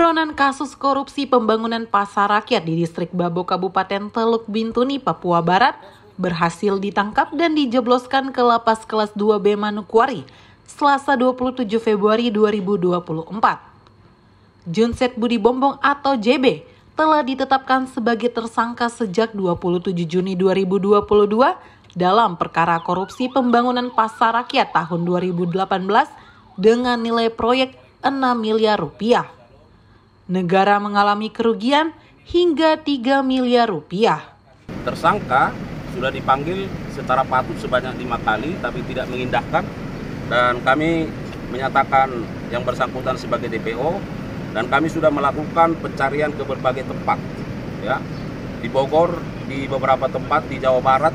Buronan kasus korupsi pembangunan pasar rakyat di distrik Babo Kabupaten Teluk Bintuni, Papua Barat berhasil ditangkap dan dijebloskan ke lapas kelas 2B Manokwari Selasa 27 Februari 2024. Junset Budi Bombong atau JB telah ditetapkan sebagai tersangka sejak 27 Juni 2022 dalam perkara korupsi pembangunan pasar rakyat tahun 2018 dengan nilai proyek 6 miliar rupiah. Negara mengalami kerugian hingga 3 miliar rupiah. Tersangka sudah dipanggil secara patut sebanyak 5 kali tapi tidak mengindahkan, dan kami menyatakan yang bersangkutan sebagai DPO, dan kami sudah melakukan pencarian ke berbagai tempat, ya, di Bogor, di beberapa tempat di Jawa Barat,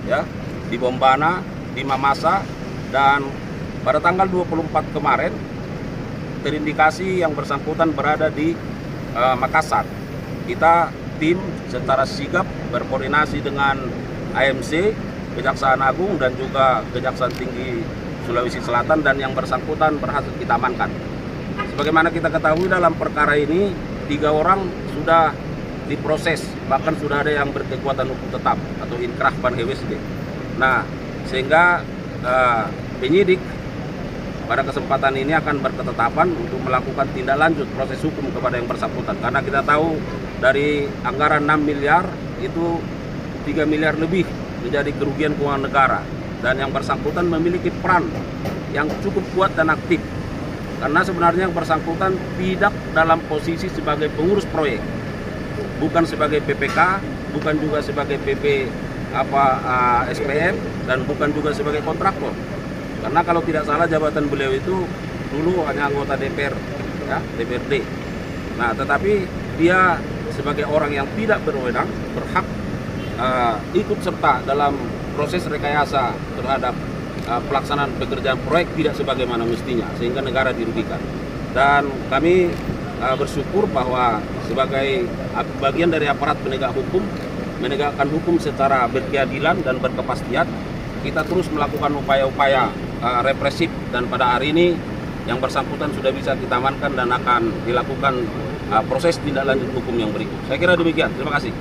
ya, di Bombana, di Mamasa, dan pada tanggal 24 kemarin terindikasi yang bersangkutan berada di Makassar. Kita tim secara sigap berkoordinasi dengan AMC, Kejaksaan Agung, dan juga Kejaksaan Tinggi Sulawesi Selatan, dan yang bersangkutan berhasil kita amankan. Sebagaimana kita ketahui dalam perkara ini 3 orang sudah diproses, bahkan sudah ada yang berkekuatan hukum tetap atau inkrah ban hewesde. Nah, sehingga penyidik pada kesempatan ini akan berketetapan untuk melakukan tindak lanjut proses hukum kepada yang bersangkutan. Karena kita tahu dari anggaran 6 miliar itu 3 miliar lebih menjadi kerugian keuangan negara. Dan yang bersangkutan memiliki peran yang cukup kuat dan aktif. Karena sebenarnya yang bersangkutan tidak dalam posisi sebagai pengurus proyek. Bukan sebagai PPK, bukan juga sebagai PP SPM, dan bukan juga sebagai kontraktor. Karena kalau tidak salah jabatan beliau itu dulu hanya anggota DPR, ya, DPRD. Nah, tetapi dia sebagai orang yang tidak berwenang berhak ikut serta dalam proses rekayasa terhadap pelaksanaan pekerjaan proyek tidak sebagaimana mestinya, sehingga negara dirugikan. Dan kami bersyukur bahwa sebagai bagian dari aparat penegak hukum, menegakkan hukum secara berkeadilan dan berkepastian, kita terus melakukan upaya-upaya represif, dan pada hari ini yang bersangkutan sudah bisa kita amankan dan akan dilakukan proses tindak lanjut hukum yang berikut. Saya kira demikian. Terima kasih.